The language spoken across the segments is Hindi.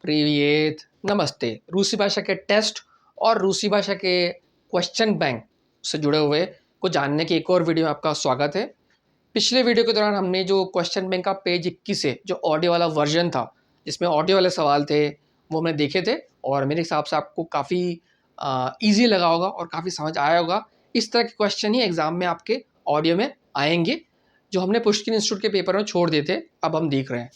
प्रीवियत नमस्ते। रूसी भाषा के टेस्ट और रूसी भाषा के क्वेश्चन बैंक से जुड़े हुए को जानने की एक और वीडियो में आपका स्वागत है। पिछले वीडियो के दौरान हमने जो क्वेश्चन बैंक का पेज 21 है, जो ऑडियो वाला वर्जन था जिसमें ऑडियो वाले सवाल थे, वो हमने देखे थे और मेरे हिसाब से आपको काफ़ी ईजी लगा होगा और काफ़ी समझ आया होगा। इस तरह के क्वेश्चन ही एग्ज़ाम में आपके ऑडियो में आएंगे, जो हमने पुष्किन इंस्टीट्यूट के पेपर में छोड़ दिए थे, अब हम देख रहे हैं।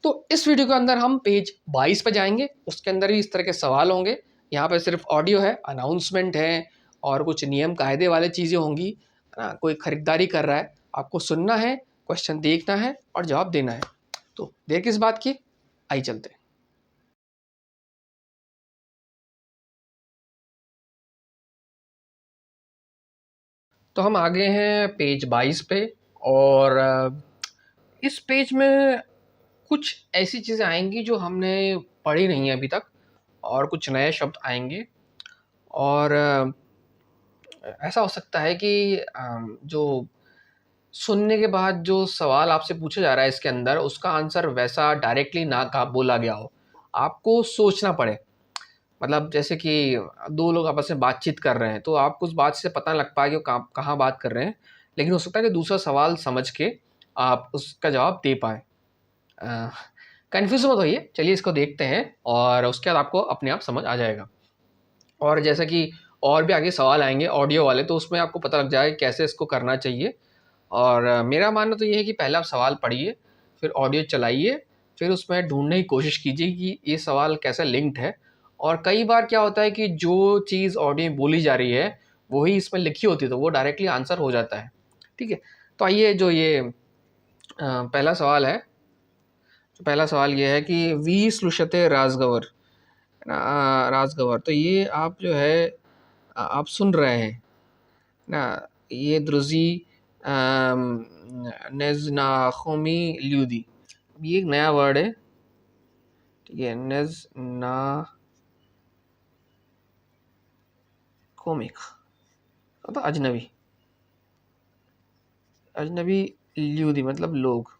तो इस वीडियो के अंदर हम पेज 22 पे जाएंगे। उसके अंदर भी इस तरह के सवाल होंगे। यहाँ पे सिर्फ ऑडियो है, अनाउंसमेंट है और कुछ नियम कायदे वाले चीज़ें होंगी, है ना। कोई खरीदारी कर रहा है, आपको सुनना है, क्वेश्चन देखना है और जवाब देना है। तो देर किस बात की, आइए चलते हैं। तो हम आ गए हैं पेज 22 पे और इस पेज में कुछ ऐसी चीज़ें आएंगी जो हमने पढ़ी नहीं है अभी तक और कुछ नए शब्द आएंगे। और ऐसा हो सकता है कि जो सुनने के बाद जो सवाल आपसे पूछा जा रहा है इसके अंदर, उसका आंसर वैसा डायरेक्टली ना कहा बोला गया हो, आपको सोचना पड़े। मतलब जैसे कि दो लोग आपस में बातचीत कर रहे हैं तो आपको उस बात से पता लग पाए कि वो कहाँ बात कर रहे हैं, लेकिन हो सकता है कि दूसरा सवाल समझ के आप उसका जवाब दे पाएँ। कन्फ्यूज़ मत होइए, चलिए इसको देखते हैं और उसके बाद आपको अपने आप समझ आ जाएगा। और जैसा कि और भी आगे सवाल आएंगे ऑडियो वाले, तो उसमें आपको पता लग जाएगा कि कैसे इसको करना चाहिए। और मेरा मानना तो ये है कि पहले आप सवाल पढ़िए, फिर ऑडियो चलाइए, फिर उसमें ढूंढने की कोशिश कीजिए कि ये सवाल कैसे लिंक्ड है। और कई बार क्या होता है कि जो चीज़ ऑडियो में बोली जा रही है वही इसमें लिखी होती है, तो वो डायरेक्टली आंसर हो जाता है। ठीक है, तो आइए जो ये पहला सवाल है, तो पहला सवाल ये है कि वी स्लुशते राजगवर, है ना। राजगवर, तो ये आप जो है आप सुन रहे हैं ना। ये द्रुजी नेज़नाखोमी ल्यूदी, ये एक नया वर्ड है। ठीक है, नेज़नाखोमिक मतलब अजनबी, अजनबी ल्यूदी मतलब लोग,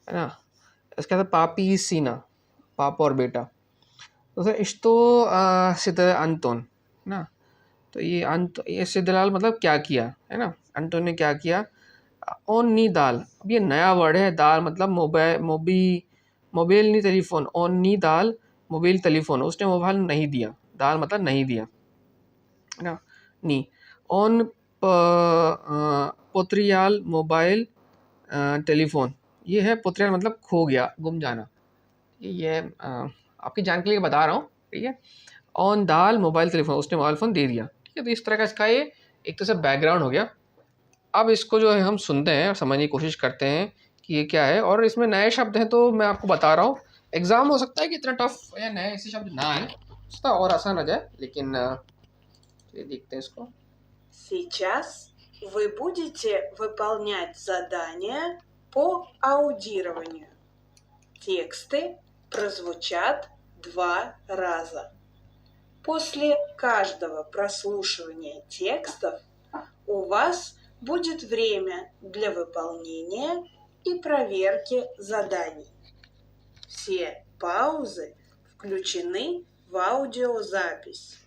है ना। इसके बाद पापी सीना, पापा और बेटा, तो सर इश्तो सिद अंतोन ना। तो ये सिद्धलाल मतलब क्या किया, है ना। अंटोन ने क्या किया। ओन नी दाल, अब ये नया वर्ड है। दाल मतलब मोबाइल नी टेलीफोन, ओन नी दाल मोबाइल टेलीफोन, उसने मोबाइल नहीं दिया, दाल मतलब नहीं दिया, है ना। नी ओन पोत्रियाल मोबाइल टेलीफोन, ये है पोत्रियाल मतलब खो गया, गुम जाना। ये आपकी जानकारी के लिए बता रहा हूँ, ठीक है। ऑन दाल मोबाइल टेलीफोन, उसने मोबाइल फ़ोन दे दिया, ठीक है। तो इस तरह का इसका ये एक तरह से बैकग्राउंड हो गया। अब इसको जो है हम सुनते हैं और समझने की कोशिश करते हैं कि ये क्या है। और इसमें नए शब्द हैं, तो मैं आपको बता रहा हूँ, एग्ज़ाम हो सकता है कि इतना टफ या नए ऐसे शब्द ना आए, उसका और आसान हो जाए, लेकिन ये देखते हैं इसको। Сейчас вы будете выполнять задания по аудированию. Тексты прозвучат 2 раза. После каждого прослушивания текстов у вас будет время для выполнения и проверки заданий. Все паузы включены в аудиозапись.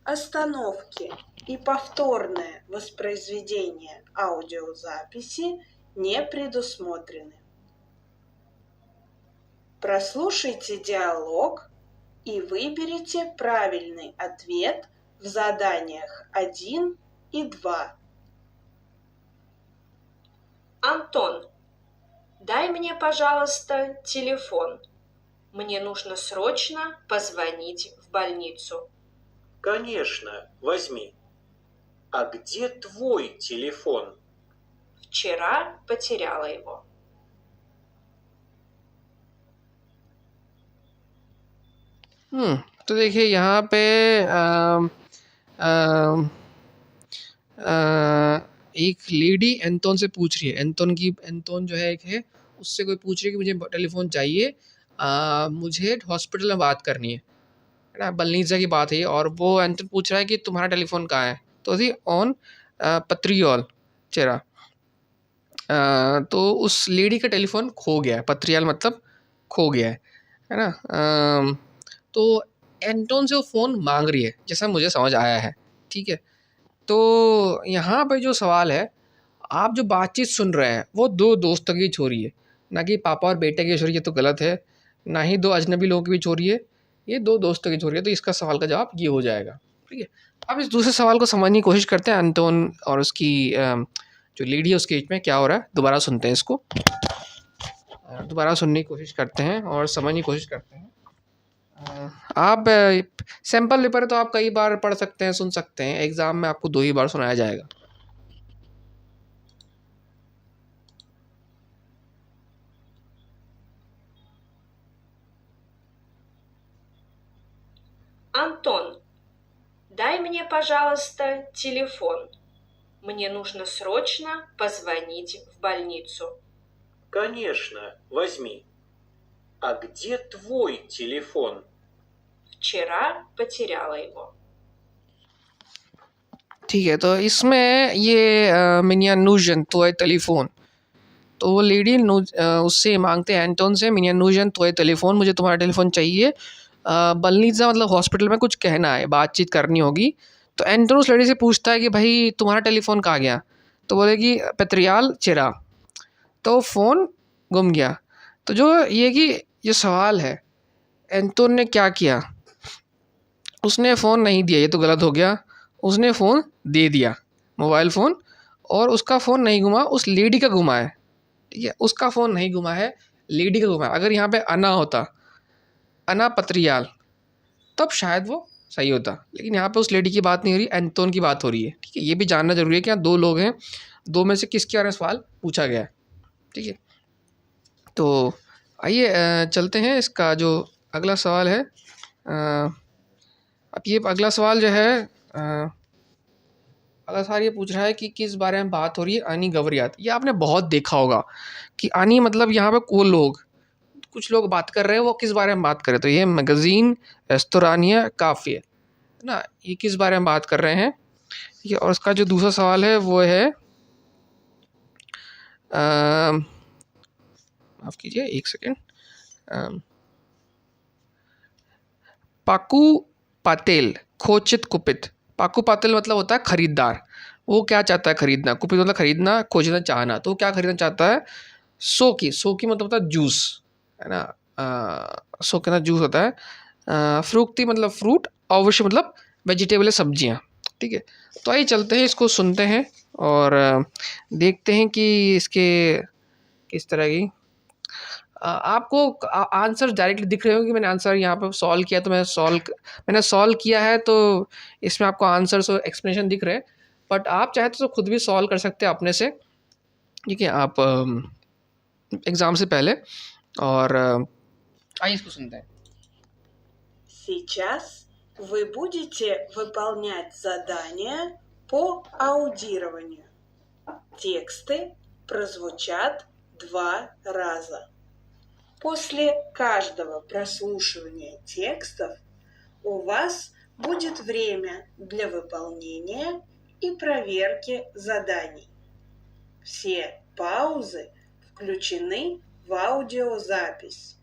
Остановки и повторное воспроизведение аудиозаписи не предусмотрены. Прослушайте диалог и выберите правильный ответ в заданиях 1 и 2. Антон, дай мне, пожалуйста, телефон. Мне нужно срочно позвонить в больницу. Конечно, возьми. А где твой телефон? Вчера потеряла его. तो देखिए यहाँ पे एक लेडी एंटोन से पूछ रही है, एंटोन जो है एक है, उससे कोई पूछ रही है कि मुझे टेलीफोन चाहिए, मुझे हॉस्पिटल में बात करनी है ना, बलनीजा की बात है। और वो एंटोन पूछ रहा है कि तुम्हारा टेलीफोन कहाँ है, तो थी ऑन पत्रियोल चेरा। तो उस लेडी का टेलीफोन खो गया है, पत्रियाल मतलब खो गया है है ना। तो एंटोन से वो फ़ोन मांग रही है, जैसा मुझे समझ आया है, ठीक है। तो यहाँ पे जो सवाल है, आप जो बातचीत सुन रहे हैं वो दो दोस्तों की हो रही है, ना कि पापा और बेटे की हो रही है, तो गलत है। ना ही दो अजनबी लोगों की भी हो रही है, ये दो दोस्तों की हो रही है। तो इसका सवाल का जवाब ये हो जाएगा, ठीक है। अब इस दूसरे सवाल को समझने की कोशिश करते हैं, एंटोन और उसकी जो लेडी है उसके बीच में क्या हो रहा है। दोबारा सुनते हैं इसको, दोबारा सुनने की कोशिश करते हैं और समझने की कोशिश करते हैं। आप सैम्पल पेपर है तो आप कई बार पढ़ सकते हैं, सुन सकते हैं। एग्ज़ाम में आपको 2 ही बार सुनाया जाएगा। Антон, дай мне, пожалуйста, телефон. Мне нужно срочно позвонить в больницу. Конечно, возьми. А где твой телефон? Вчера потеряла его. ठीक है, तो इसमें ये मिनिया नूजन तो है टेलीफोन, तो वो लेडी उससे मांगते हैं एंटोन से, मिनिया नूजन तो है टेलीफोन, मुझे तुम्हारा टेलीफोन चाहिए। बलनीजा मतलब हॉस्पिटल में कुछ कहना है, बातचीत करनी होगी। तो एंटोन उस लेडी से पूछता है कि भाई तुम्हारा टेलीफोन कहाँ गया। तो बोलेगी पेत्रियाल चिरा, तो फ़ोन गुम गया। तो जो ये कि ये सवाल है, एंटोन ने क्या किया, उसने फ़ोन नहीं दिया, ये तो गलत हो गया। उसने फ़ोन दे दिया, मोबाइल फ़ोन, और उसका फ़ोन नहीं घुमा, उस लेडी का घुमा है, ठीक है। उसका फ़ोन नहीं घुमा है, लेडी का घुमा है। अगर यहाँ पे अना होता, अना पत्रियाल, तब शायद वो सही होता, लेकिन यहाँ पे उस लेडी की बात नहीं हो रही, एंटोन की बात हो रही है, ठीक है। ये भी जानना ज़रूरी है कि यहाँ 2 लोग हैं, 2 में से किसके बारे में सवाल पूछा गया है, ठीक है। तो आइए चलते हैं, इसका जो अगला सवाल है। अब ये अगला सवाल जो है, अगला सवाल ये पूछ रहा है कि किस बारे में बात हो रही है। आनी गवरियात, ये आपने बहुत देखा होगा कि आनी मतलब यहाँ पे वो लोग, कुछ लोग बात कर रहे हैं, वो किस बारे में बात कर रहे हैं। तो ये मैगज़ीन, रेस्तोरानिया, काफ़ी है ना, ये किस बारे में बात कर रहे हैं, ठीक है। और उसका जो दूसरा सवाल है वो है, माफ़ कीजिए 1 सेकेंड, पाकू पातेल खोचित कुपित। पाकू पातेल मतलब होता है खरीदार, वो क्या चाहता है खरीदना, कुपित मतलब खरीदना, खोजना चाहना। तो वो क्या खरीदना चाहता है, सोकी मतलब होता है जूस, है ना। सो के ना जूस होता है। फ्रूक्ति मतलब फ्रूट, अवश्य मतलब वेजिटेबल है, सब्जियाँ, ठीक है। तो आइए चलते हैं, इसको सुनते हैं और देखते हैं कि इसके किस तरह की आपको आंसर डायरेक्टली दिख रहे हो कि मैंने आंसर यहाँ पर सॉल्व किया। तो मैंने सॉल्व किया है, तो इसमें आपको आंसर्स और एक्सप्लेनेशन दिख रहे हैं। बट आप चाहे तो खुद भी सॉल्व कर सकते हैं अपने से, ठीक है, आप एग्ज़ाम से पहले। और आइए इसको सुनते हैं। Сейчас вы будете выполнять задания по аудированию. Тексты прозвучат 2 раза. После каждого прослушивания текстов у вас будет время для выполнения и проверки заданий. Все паузы включены в аудиозапись.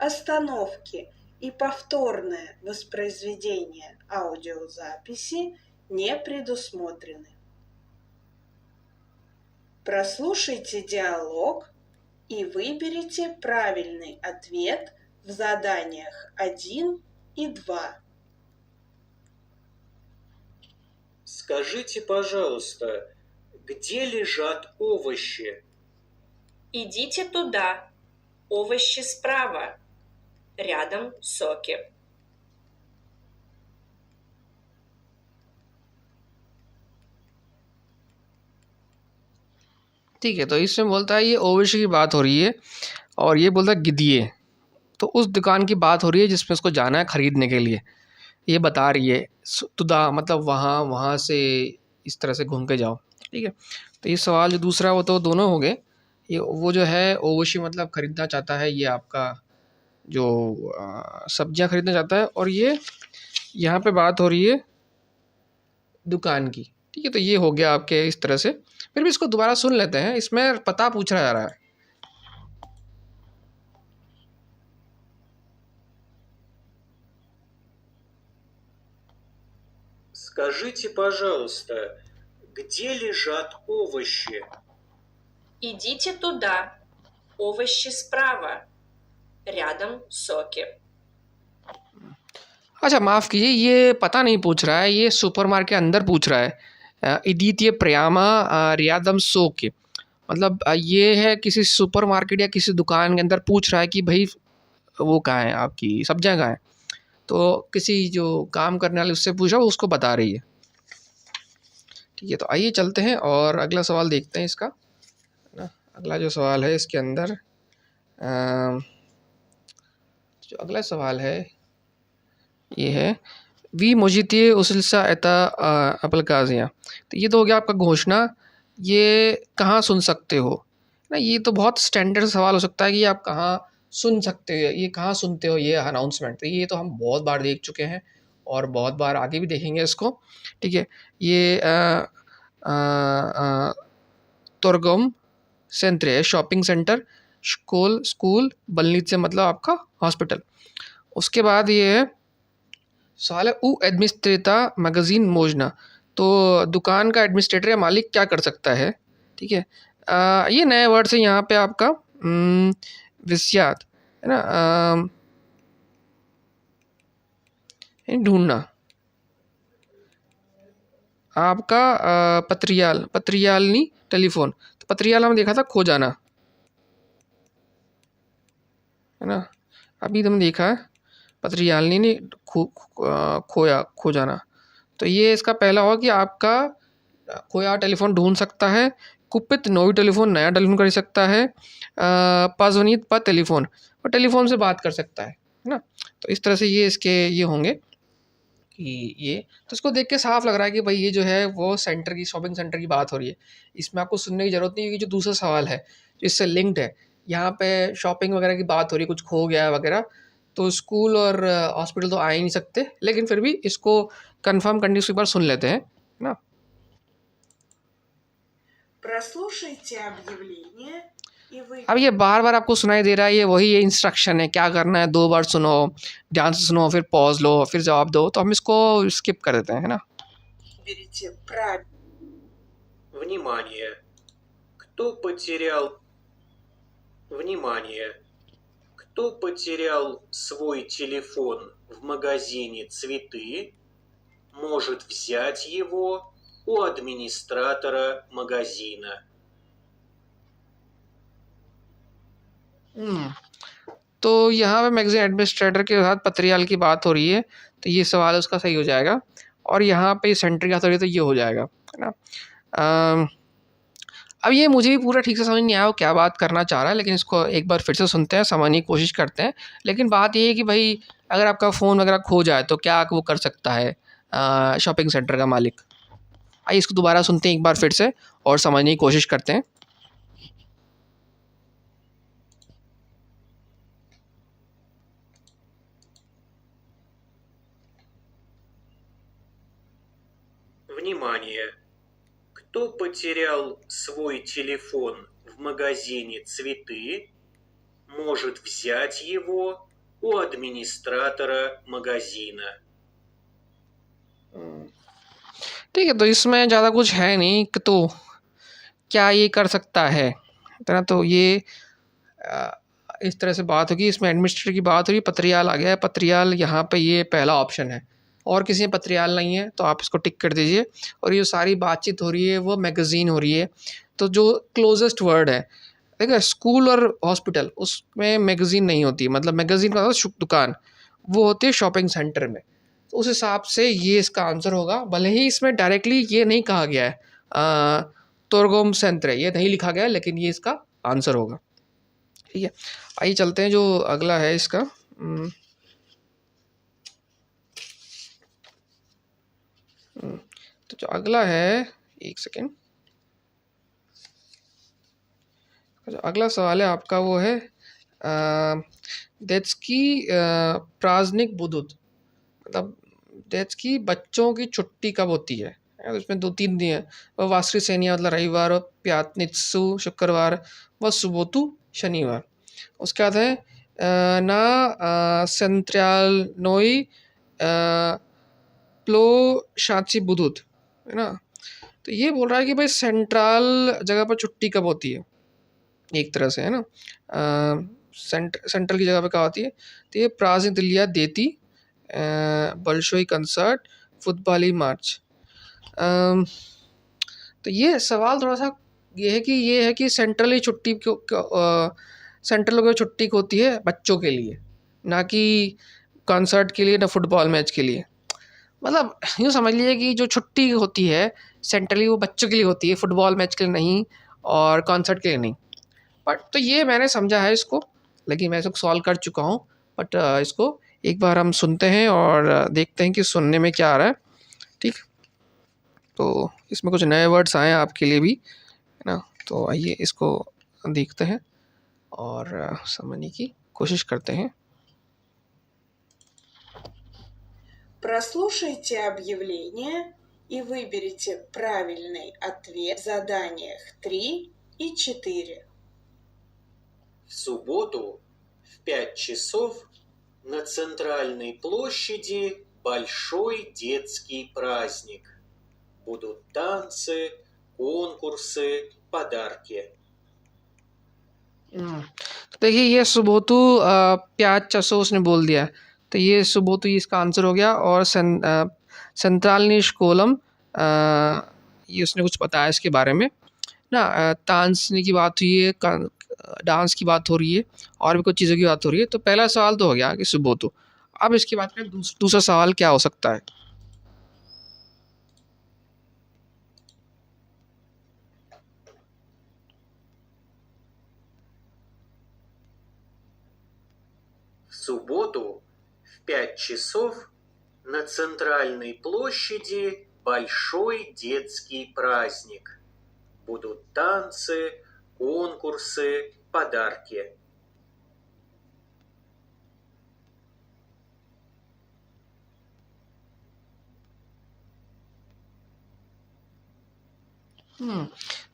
Остановки и повторное воспроизведение аудиозаписи не предусмотрены. Прослушайте диалог и выберите правильный ответ в заданиях 1 и 2. Скажите, пожалуйста, где лежат овощи? Идите туда. Овощи справа. Рядом соки. ठीक है, तो इसमें बोलता है ये ओवशी की बात हो रही है और ये बोलता है गिदिए, तो उस दुकान की बात हो रही है जिसमें उसको जाना है ख़रीदने के लिए। ये बता रही है तुदा मतलब वहाँ से इस तरह से घूम के जाओ, ठीक है। तो ये सवाल जो दूसरा वो तो दोनों हो गए। ये वो जो है ओवशी मतलब ख़रीदना चाहता है, ये आपका जो सब्जियां ख़रीदना चाहता है, और ये यहाँ पे बात हो रही है दुकान की, ठीक है। तो ये हो गया आपके इस तरह से। फिर भी इसको दोबारा सुन लेते हैं, इसमें पता पूछा जा रहा है। Скажите, пожалуйста, где лежат овощи? Идите туда. Овощи справа. Рядом соки. अच्छा, माफ़ कीजिए, ये पता नहीं पूछ रहा है, ये सुपरमार्केट के अंदर पूछ रहा है। इदीत्य प्रयामा रियादम सो के मतलब ये है किसी सुपरमार्केट या किसी दुकान के अंदर पूछ रहा है कि भाई वो कहाँ है, आपकी सब्जियाँ कहाँ हैं। तो किसी जो काम करने वाले उससे पूछा, वो उसको बता रही है। ठीक है, तो आइए चलते हैं और अगला सवाल देखते हैं इसका, है ना। अगला जो सवाल है इसके अंदर जो अगला सवाल है ये है वी मुजिते उसिल्सा एता अपलकाजिया। तो ये तो हो गया आपका घोषणा, ये कहाँ सुन सकते हो ना। ये तो बहुत स्टैंडर्ड सवाल हो सकता है कि आप कहाँ सुन सकते हो, ये कहाँ सुनते हो ये अनाउंसमेंट। तो ये तो हम बहुत बार देख चुके हैं और बहुत बार आगे भी देखेंगे इसको। ठीक है, ये तुर्गम सेंटर है, शॉपिंग सेंटर, स्कूल बलनीत से मतलब आपका हॉस्पिटल। उसके बाद ये है सवाल है ऊ एडमिनिस्ट्रेटा मैगजीन मोजना। तो दुकान का एडमिनिस्ट्रेटर या मालिक क्या कर सकता है। ठीक है, ये नए वर्ड से यहाँ पे आपका विस्यात है ना, ढूंढना आपका पत्रियालनी टेलीफोन। तो पत्रियाल हमने देखा था खो जाना, है ना। अभी तुमने देखा है पत्रियालनी ने खो जाना। तो ये इसका पहला होगा कि आपका खोया टेलीफोन ढूंढ सकता है। कुपित नोई टेलीफोन, नया टेलीफोन कर सकता है। पाजवनीत पर टेलीफोन, और टेलीफोन से बात कर सकता है ना। तो इस तरह से ये इसके ये होंगे कि ये तो इसको देख के साफ लग रहा है कि भाई ये जो है वो सेंटर की, शॉपिंग सेंटर की बात हो रही है। इसमें आपको सुनने की ज़रूरत नहीं है, क्योंकि जो दूसरा सवाल है जो इससे लिंक्ड है, यहाँ पे शॉपिंग वगैरह की बात हो रही है, कुछ खो गया है वगैरह। तो स्कूल और हॉस्पिटल तो आ ही नहीं सकते, लेकिन फिर भी इसको कंफर्म करने से एक बार सुन लेते हैं ना। Прослушайте объявление, и вы अब ये बार बार आपको सुनाई दे रहा है, ये वही ये इंस्ट्रक्शन है, क्या करना है, 2 बार सुनो, ध्यान से सुनो, फिर पॉज लो, फिर जवाब दो। तो हम इसको स्किप कर देते हैं, है ना। выберите правильный. Внимание! Кто потерял... Внимание! Кто потерял свой телефон в магазине «Цветы», может взять его у администратора магазина. तो यहाँ पे मैगजीन एडमिनिस्ट्रेटर के साथ पत्रियाल की बात हो रही है, तो ये सवाल उसका सही हो जाएगा। और यहाँ पे सेंटर की बात हो रही है, तो ये हो जाएगा, है ना। अब ये मुझे भी पूरा ठीक से समझ नहीं आया वो क्या बात करना चाह रहा है, लेकिन इसको एक बार फिर से सुनते हैं, समझने की कोशिश करते हैं। लेकिन बात ये है कि भाई अगर आपका फ़ोन वगैरह खो जाए तो क्या वो कर सकता है शॉपिंग सेंटर का मालिक। आइए इसको दोबारा सुनते हैं एक बार फिर से और समझने की कोशिश करते हैं। Внимание! Кто потерял свой телефон в магазине «Цветы», может взять его у администратора магазина. ठीक है, तो इसमें ज़्यादा कुछ है नहीं, तो क्या ये कर सकता है इतना। तो ये इस तरह से बात होगी, इसमें एडमिनिस्ट्रेटर की बात हो रही है, पत्रियाल आ गया है। पत्रियाल यहाँ पे ये पहला ऑप्शन है, और किसी में पत्रियाल नहीं है तो आप इसको टिक कर दीजिए। और ये सारी बातचीत हो रही है वो मैगज़ीन हो रही है, तो जो क्लोजेस्ट वर्ड है, ठीक है, स्कूल और हॉस्पिटल, उसमें मैगज़ीन नहीं होती। मतलब मैगज़ीन का मतलब दुकान, वो होती है शॉपिंग सेंटर में। तो उस हिसाब से ये इसका आंसर होगा। भले ही इसमें डायरेक्टली ये नहीं कहा गया है तोरगोम सेंटर, ये नहीं लिखा गया है, लेकिन ये इसका आंसर होगा। ठीक है, आइए चलते हैं जो अगला है इसका। तो जो अगला है, एक सेकेंड, जो अगला सवाल है आपका वो है डेट्सकी प्राजनिक बुदुत। मतलब डेट्सकी बच्चों की छुट्टी कब होती है। तो इसमें 2-3 दिन है, वह वास्त्री सेनिया मतलब रविवार, और प्यातनित्सु शुक्रवार, व सुबोतु शनिवार। उसके बाद है ना सेंट्रल नोई प्लो शाची बुधुत, है ना। तो ये बोल रहा है कि भाई सेंट्रल जगह पर छुट्टी कब होती है, एक तरह से, है ना। सेंट्रल की जगह पे कहाँ होती है, तो ये प्राजिदिलिया देती, बल्शोई कंसर्ट, फुटबॉली मार्च। तो ये सवाल थोड़ा सा ये है कि सेंट्रल ही छुट्टी सेंट्रल लोगों की छुट्टी होती है बच्चों के लिए, ना कि कॉन्सर्ट के लिए, ना फुटबॉल मैच के लिए। मतलब यूँ समझ लीजिए कि जो छुट्टी होती है सेंट्रली वो बच्चों के लिए होती है, फुटबॉल मैच के लिए नहीं और कॉन्सर्ट के लिए नहीं। बट तो ये मैंने समझा है इसको, लेकिन मैं इसको सॉल्व कर चुका हूँ। बट इसको एक बार हम सुनते हैं और देखते हैं कि सुनने में क्या आ रहा है। ठीक, तो इसमें कुछ नए वर्ड्स आए हैं आपके लिए भी, है ना। तो आइए इसको देखते हैं और समझने की कोशिश करते हैं। Прослушайте объявление и выберите правильный ответ в заданиях 3 и 4. В субботу в 5 часов на центральной площади большой детский праздник. Будут танцы, конкурсы, подарки. तो देखिए ये सुबोतु 5 चसो उसने बोल दिया, तो ये सुबोतु इसका आंसर हो गया। और सेंट्रलनी स्कोलम, ये उसने कुछ बताया इसके बारे में ना। तांसने की बात हुई है, डांस की बात हो रही है, और भी कुछ चीज़ों की बात हो रही है। तो पहला सवाल तो हो गया कि सुबोतु। अब इसकी बात करें दूसरा सवाल क्या हो सकता है। В субботу в 5 часов на центральной площади большой детский праздник. Будут танцы, конкурсы, подарки.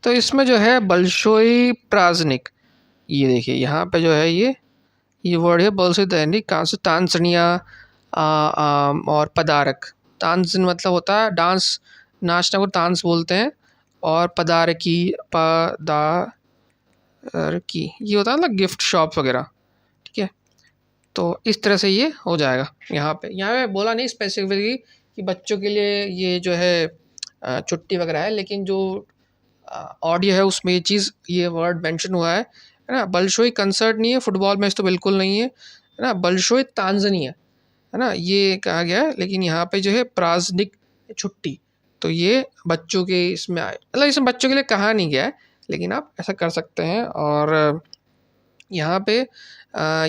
तो इसमें जो है बल्शोई प्राजनिक, ये देखिए यहाँ पे जो है ये वर्ड है बल्शोई दैनिक, कहाँ से, तांसनिया और पदारक। तांसन मतलब होता है डांस, नाचना को डांस बोलते हैं, और पदारकी ये होता है ना गिफ्ट शॉप वगैरह। ठीक है, तो इस तरह से ये हो जाएगा। यहाँ पे बोला नहीं स्पेसिफिकली कि बच्चों के लिए ये जो है छुट्टी वगैरह है, लेकिन जो ऑडियो है उसमें ये वर्ड मेंशन हुआ है ना। बल्शोई कंसर्ट नहीं है, फुटबॉल मैच तो बिल्कुल नहीं है ना। बल्शोई तांजानिया है ना, ये कहा गया है। लेकिन यहाँ पे जो है प्राजनिक छुट्टी, तो ये बच्चों के इसमें आए, मतलब इसमें बच्चों के लिए कहा नहीं गया है, लेकिन आप ऐसा कर सकते हैं। और यहाँ पे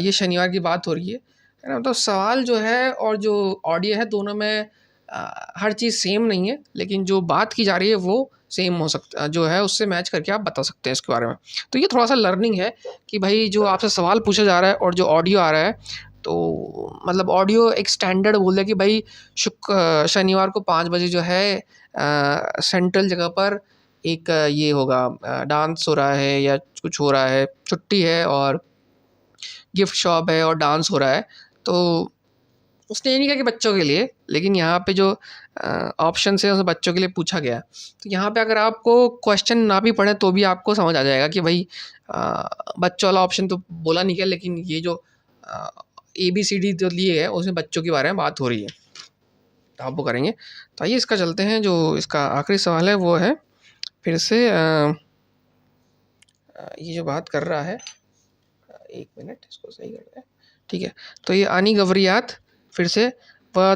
ये शनिवार की बात हो रही है ना। तो सवाल जो है और जो ऑडियो है दोनों में हर चीज़ सेम नहीं है, लेकिन जो बात की जा रही है वो सेम हो सकता जो है, उससे मैच करके आप बता सकते हैं इसके बारे में। तो ये थोड़ा सा लर्निंग है कि भाई जो आपसे सवाल पूछा जा रहा है और जो ऑडियो आ रहा है, तो मतलब ऑडियो एक स्टैंडर्ड बोल है कि भाई शनिवार को 5 बजे जो है सेंट्रल जगह पर एक ये होगा, डांस हो रहा है या कुछ हो रहा है, छुट्टी है और गिफ्ट शॉप है और डांस हो रहा है। तो उसने ये नहीं कहा कि बच्चों के लिए, लेकिन यहाँ पे जो ऑप्शन है उसमें बच्चों के लिए पूछा गया। तो यहाँ पे अगर आपको क्वेश्चन ना भी पढ़े तो भी आपको समझ आ जाएगा कि भाई बच्चों वाला ऑप्शन तो बोला नहीं गया, लेकिन ये जो ABCD जो लिए है उसमें बच्चों के बारे में बात हो रही है, तो आप वो करेंगे। तो आइए इसका चलते हैं, जो इसका आखिरी सवाल है वो है फिर से ये जो बात कर रहा है, 1 मिनट इसको सही कर रहा है। ठीक है, तो ये आनी गवरियात फिर से व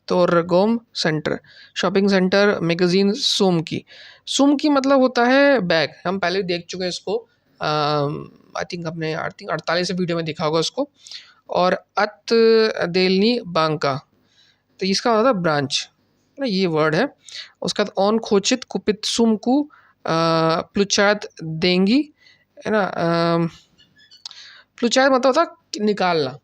तोरगोम सेंटर, शॉपिंग सेंटर, मैगजीन सुमकी मतलब होता है बैग। हम पहले देख चुके हैं इसको, आई थिंक 48 वीडियो में दिखा होगा उसको। और अत देलनी बांका, तो इसका होता है ब्रांच, ये वर्ड है। उसका ऑन खोचित कुपित सुमकू प्लुचात देंगी, है ना। प्लुचात मतलब होता है निकालना,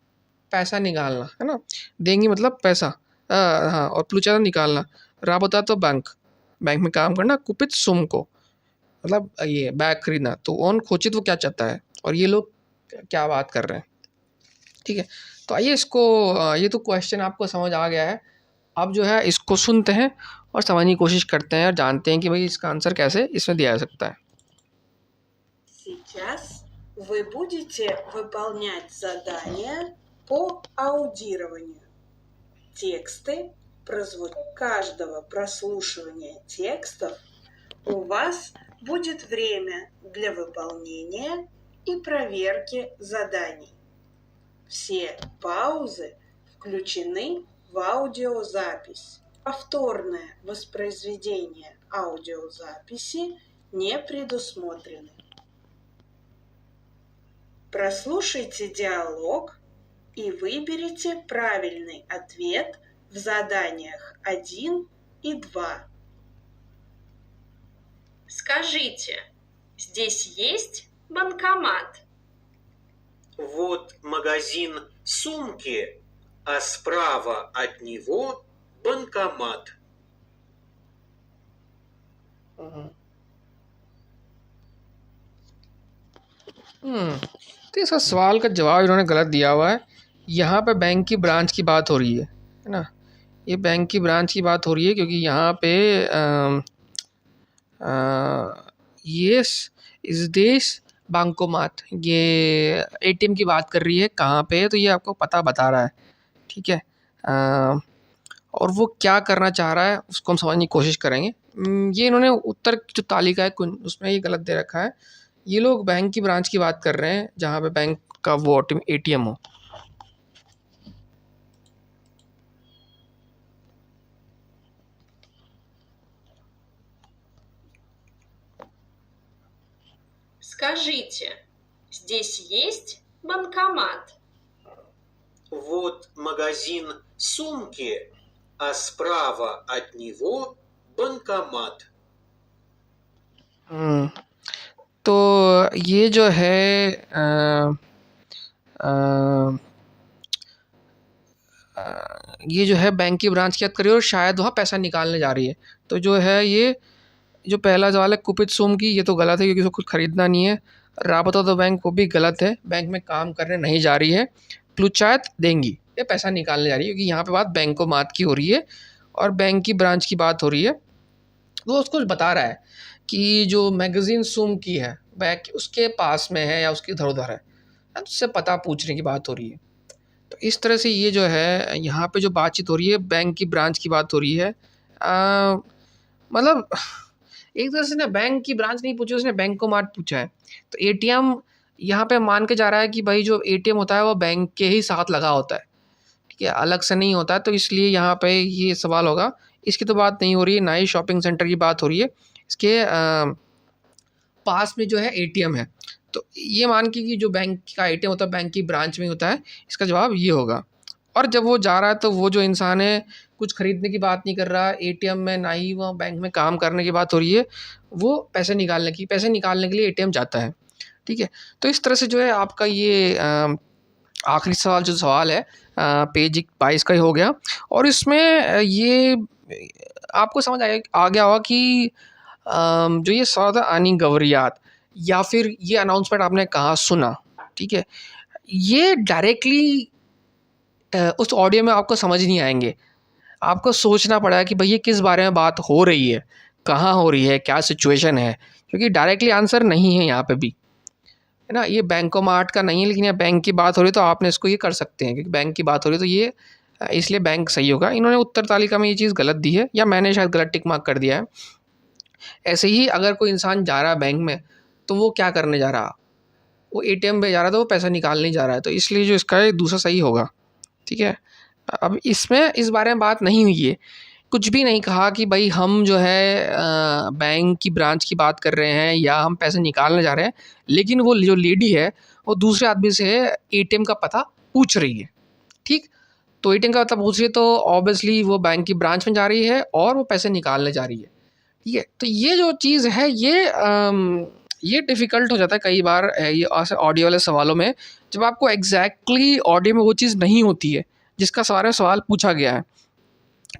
पैसा निकालना, है ना। देंगी मतलब पैसा, हाँ, और प्लुचात निकालना। राबता तो बैंक में काम करना। कुपित सुम को मतलब ये बैग खरीदना। तो ऑन खोचित वो क्या चाहता है और ये लोग क्या बात कर रहे हैं। ठीक है, तो आइए इसको ये तो क्वेश्चन आपको समझ आ गया है। अब जो है इसको सुनते हैं और समझने की कोशिश करते हैं और जानते हैं कि भाई इसका आंसर कैसे इसमें दिया जा सकता है। Сейчас вы будете выполнять задания по аудированию. Тексты каждого прослушивания текстов у вас будет время для выполнения и проверки заданий. Все паузы включены в аудиозапись. Повторное воспроизведение аудиозаписи не предусмотрены. Прослушайте диалог и выберите правильный ответ в заданиях 1 и 2. Скажите, здесь есть банкомат? Вот магазин сумки, а справа от него банкомат. तो इसका सवाल का जवाब इन्होंने गलत दिया हुआ है। यहाँ पे बैंक की ब्रांच की बात हो रही है ना, ये बैंक की ब्रांच की बात हो रही है क्योंकि यहाँ पे यस इस देश बैंकोमात ये एटीएम की बात कर रही है। कहाँ पे है तो ये आपको पता बता रहा है, ठीक है। और वो क्या करना चाह रहा है उसको हम समझने की कोशिश करेंगे। ये इन्होंने उत्तर की जो तालिका है उसमें ये गलत दे रखा है। ये लोग बैंक की ब्रांच की बात कर रहे हैं जहाँ पे बैंक का वो एटीएम हो। Скажите, здесь есть банкомат? Вот магазин сумки, а справа от него банкомат. तो ये जो है ये जो है बैंक की ब्रांच की बात करिए और शायद वहाँ पैसा निकालने जा रही है। तो जो है ये जो पहला सवाल है कुपित सोम की, ये तो गलत है क्योंकि उसको कुछ खरीदना नहीं है। राबता तो बैंक वो भी गलत है, बैंक में काम करने नहीं जा रही है। प्लुचायत देंगी, ये पैसा निकालने जा रही है क्योंकि यहाँ पे बात बैंकोमात की हो रही है और बैंक की ब्रांच की बात हो रही है। वो उसको बता रहा है कि जो मैगज़ीन सुम की है बैंक उसके पास में है या उसकी इधर उधर है, उससे पता पूछने की बात हो रही है। तो इस तरह से ये जो है यहाँ पे जो बातचीत हो रही है बैंक की ब्रांच की बात हो रही है। मतलब एक तरह से ना बैंक की ब्रांच नहीं पूछी, उसने बैंकोमाट पूछा है। तो एटीएम यहाँ पे मान के जा रहा है कि भाई जो एटीएम होता है वो बैंक के ही साथ लगा होता है, ठीक है, अलग से नहीं होता है। तो इसलिए यहाँ पे ये सवाल होगा। इसकी तो बात नहीं हो रही है, ना ही शॉपिंग सेंटर की बात हो रही है। इसके पास में जो है एटीएम है, तो ये मान के कि जो बैंक का एटीएम होता है बैंक की ब्रांच में होता है। इसका जवाब ये होगा। और जब वो जा रहा है तो वो जो इंसान है कुछ खरीदने की बात नहीं कर रहा है एटीएम में, ना ही वो बैंक में काम करने की बात हो रही है, वो पैसे निकालने के लिए एटीएम जाता है, ठीक है। तो इस तरह से जो है आपका ये आखिरी सवाल जो सवाल है पेज 22 का ही हो गया। और इसमें ये आपको समझ आ गया होगा कि जो ये सवाल था आनी गवरियात या फिर ये अनाउंसमेंट आपने कहाँ सुना, ठीक है, ये डायरेक्टली उस ऑडियो में आपको समझ नहीं आएंगे। आपको सोचना पड़ा कि भाई ये किस बारे में बात हो रही है, कहाँ हो रही है, क्या सिचुएशन है, क्योंकि डायरेक्टली आंसर नहीं है यहाँ पे भी, है ना। ये बैंकोमाट का नहीं है लेकिन यहाँ बैंक की बात हो रही है तो आपने इसको ये कर सकते हैं क्योंकि बैंक की बात हो रही है तो ये इसलिए बैंक सही होगा। इन्होंने उत्तर तालिका में ये चीज़ गलत दी है या मैंने शायद गलत टिक मार्क कर दिया है। ऐसे ही अगर कोई इंसान जा रहा है बैंक में तो वो क्या करने जा रहा, वो एटीएम पे जा रहा था, वो पैसा निकालने जा रहा है। तो इसलिए जो इसका दूसरा सही होगा, ठीक है। अब इसमें इस बारे में बात नहीं हुई है, कुछ भी नहीं कहा कि भाई हम जो है बैंक की ब्रांच की बात कर रहे हैं या हम पैसे निकालने जा रहे हैं। लेकिन वो जो लेडी है वो दूसरे आदमी से एटीएम का पता पूछ रही है, ठीक। तो एटीएम का पता पूछ रही है तो ऑब्वियसली वो बैंक की ब्रांच में जा रही है और वो पैसे निकालने जा रही है, ठीक है। तो ये जो चीज़ है ये डिफ़िकल्ट हो जाता है कई बार ये ऑडियो वाले सवालों में, जब आपको एग्जैक्टली ऑडियो में वो चीज़ नहीं होती है जिसका सवाल पूछा गया है,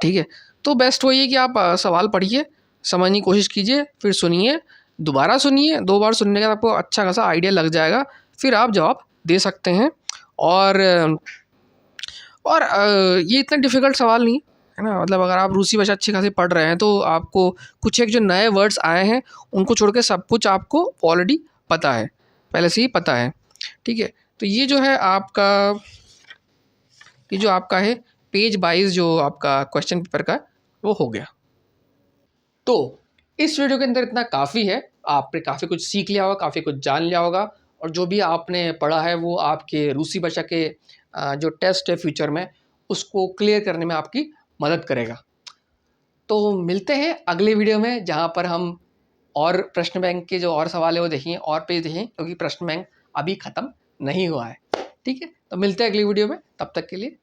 ठीक है। तो बेस्ट वही है कि आप सवाल पढ़िए, समझने की कोशिश कीजिए, फिर सुनिए, दोबारा सुनिए। 2 बार सुनने के बाद आपको अच्छा खासा आइडिया लग जाएगा, फिर आप जवाब दे सकते हैं। और और ये इतना डिफ़िकल्ट सवाल नहीं है ना, मतलब अगर आप रूसी भाषा अच्छी खासी पढ़ रहे हैं तो आपको कुछ एक जो नए वर्ड्स आए हैं उनको छोड़ के सब कुछ आपको ऑलरेडी पता है, पहले से ही पता है, ठीक है। तो ये जो है आपका, ये जो आपका है पेज 22 जो आपका क्वेश्चन पेपर का वो हो गया। तो इस वीडियो के अंदर इतना काफ़ी है, आपने काफ़ी कुछ सीख लिया होगा, काफ़ी कुछ जान लिया होगा, और जो भी आपने पढ़ा है वो आपके रूसी भाषा के जो टेस्ट है फ्यूचर में उसको क्लियर करने में आपकी मदद करेगा। तो मिलते हैं अगले वीडियो में जहाँ पर हम और प्रश्न बैंक के जो और सवाल है वो देखेंगे और पेज देखेंगे, क्योंकि प्रश्न बैंक अभी ख़त्म नहीं हुआ है, ठीक है। तो मिलते हैं अगली वीडियो में, तब तक के लिए